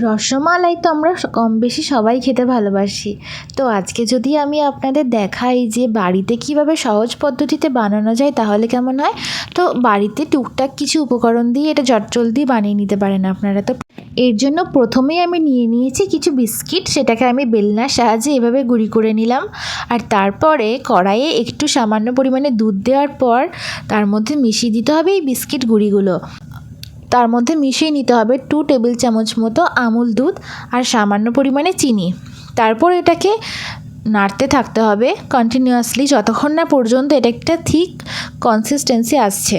রসমালাই তো আমরা কম বেশি সবাই খেতে ভালোবাসি। তো আজকে যদি আমি আপনাদের দেখাই যে বাড়িতে কীভাবে সহজ পদ্ধতিতে বানানো যায় তাহলে কেমন হয়। তো বাড়িতে টুকটাক কিছু উপকরণ দিয়ে এটা চটজলদি বানিয়ে নিতে পারেন আপনারা। তো এর জন্য প্রথমেই আমি নিয়ে নিয়েছি কিছু বিস্কিট, সেটাকে আমি বেলনার সাহায্যে এভাবে গুঁড়ি করে নিলাম। আর তারপরে কড়াইয়ে একটু সামান্য পরিমাণে দুধ দেওয়ার পর তার মধ্যে মিশিয়ে দিতে হবে এই বিস্কিট গুঁড়িগুলো। তার মধ্যে মিশিয়ে নিতে হবে 2 টেবিল চামচ মতো আমুল দুধ আর সামান্য পরিমাণে চিনি। তারপর এটাকে নাড়তে থাকতে হবে কন্টিনিউয়াসলি যতক্ষণ না পর্যন্ত এটা একটা থিক কনসিস্টেন্সি আসছে।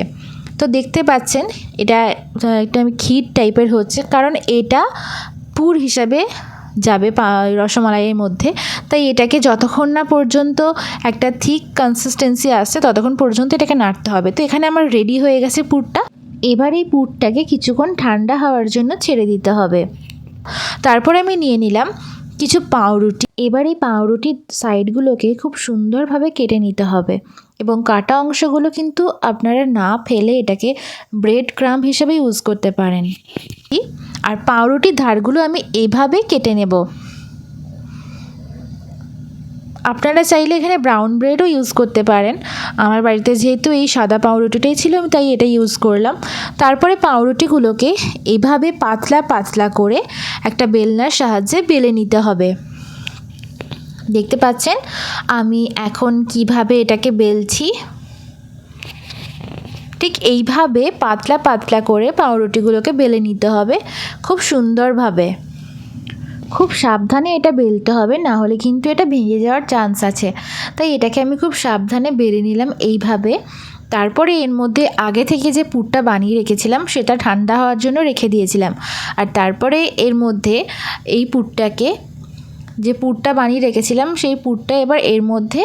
তো দেখতে পাচ্ছেন এটা একটা ক্ষীর টাইপের হচ্ছে, কারণ এটা পুর হিসাবে যাবে রসমালাইয়ের মধ্যে। তাই এটাকে যতক্ষণ না পর্যন্ত একটা থিক কনসিস্টেন্সি আসছে ততক্ষণ পর্যন্ত এটাকে নাড়তে হবে। তো এখানে আমার রেডি হয়ে গেছে পুরটা। এবার এই পুরটাকে কিছুক্ষণ ঠান্ডা হওয়ার জন্য ছেড়ে দিতে হবে। তারপরে আমি নিয়ে নিলাম কিছু পাউরুটি। এবার এই পাউরুটির সাইডগুলোকে খুব সুন্দরভাবে কেটে নিতে হবে এবং কাটা অংশগুলো কিন্তু আপনারা না ফেলে এটাকে ব্রেড ক্রাম্ব হিসেবে ইউজ করতে পারেন। আর পাউরুটির ধারগুলো আমি এভাবে কেটে নেব। আপনারা চাইলে এখানে ব্রাউন ব্রেডও ইউজ করতে পারেন। আমার বাড়িতে যেহেতু এই সাদা পাউরুটিটাই ছিল আমি তাই এটা ইউজ করলাম। তারপরে পাউরুটিগুলোকে এইভাবে পাতলা পাতলা করে একটা বেলনার সাহায্যে বেলে নিতে হবে। দেখতে পাচ্ছেন আমি এখন কিভাবে এটাকে বেলছি। ঠিক এইভাবে পাতলা পাতলা করে পাউরুটিগুলোকে বেলে নিতে হবে খুব সুন্দরভাবে। খুব সাবধানে এটা বেলতে হবে, না হলে কিন্তু এটা ভেঙে যাওয়ার চান্স আছে। তাই এটাকে আমি খুব সাবধানে বেলে নিলাম এইভাবে। তারপরে এর মধ্যে আগে থেকে যে পুরটা বানিয়ে রেখেছিলাম সেটা ঠান্ডা হওয়ার জন্য রেখে দিয়েছিলাম। আর তারপরে এর মধ্যে এই পুরটাকে, যে পুরটা বানিয়ে রেখেছিলাম সেই পুরটা এবার এর মধ্যে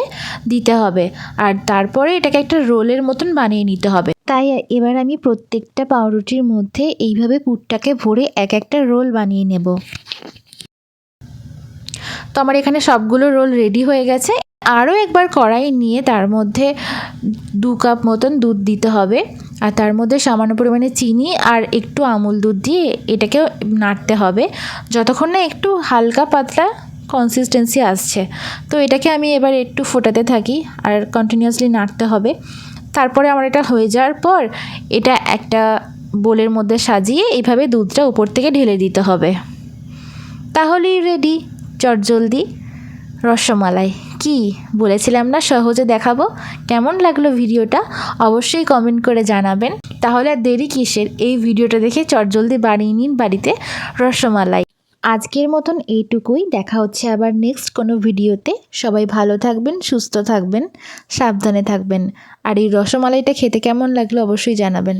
দিতে হবে। আর তারপরে এটাকে একটা রোলের মতন বানিয়ে নিতে হবে। তাই এবার আমি প্রত্যেকটা পাউরুটির মধ্যে এইভাবে পুরটাকে ভরে এক একটা রোল বানিয়ে নেব। তো আমার এখানে সবগুলো রোল রেডি হয়ে গেছে। আরও একবার কড়াই নিয়ে তার মধ্যে 2 কাপ মতন দুধ দিতে হবে আর তার মধ্যে সামান্য পরিমাণে চিনি আর একটু আমুল দুধ দিয়ে এটাকে নাড়তে হবে যতক্ষণ না একটু হালকা পাতলা কনসিস্টেন্সি আসছে। তো এটাকে আমি এবার একটু ফোটাতে থাকি আর কন্টিনিউয়াসলি নাড়তে হবে। তারপরে আমার এটা হয়ে যাওয়ার পর এটা একটা বোলের মধ্যে সাজিয়ে এইভাবে দুধটা উপর থেকে ঢেলে দিতে হবে। তাহলেই রেডি চটজলদি রসমালাই। কি বলেছিলাম না সহজে দেখাবো। কেমন লাগলো ভিডিওটা অবশ্যই কমেন্ট করে জানাবেন। তাহলে আর দেরি কিসের, এই ভিডিওটা দেখে চটজলদি বানিয়ে নিন বাড়িতে রসমালাই। আজকের মতন এইটুকুই, দেখা হচ্ছে আবার নেক্সট কোনো ভিডিওতে। সবাই ভালো থাকবেন, সুস্থ থাকবেন, সাবধানে থাকবেন। আর এই রসমালাইটা খেতে কেমন লাগলো অবশ্যই জানাবেন।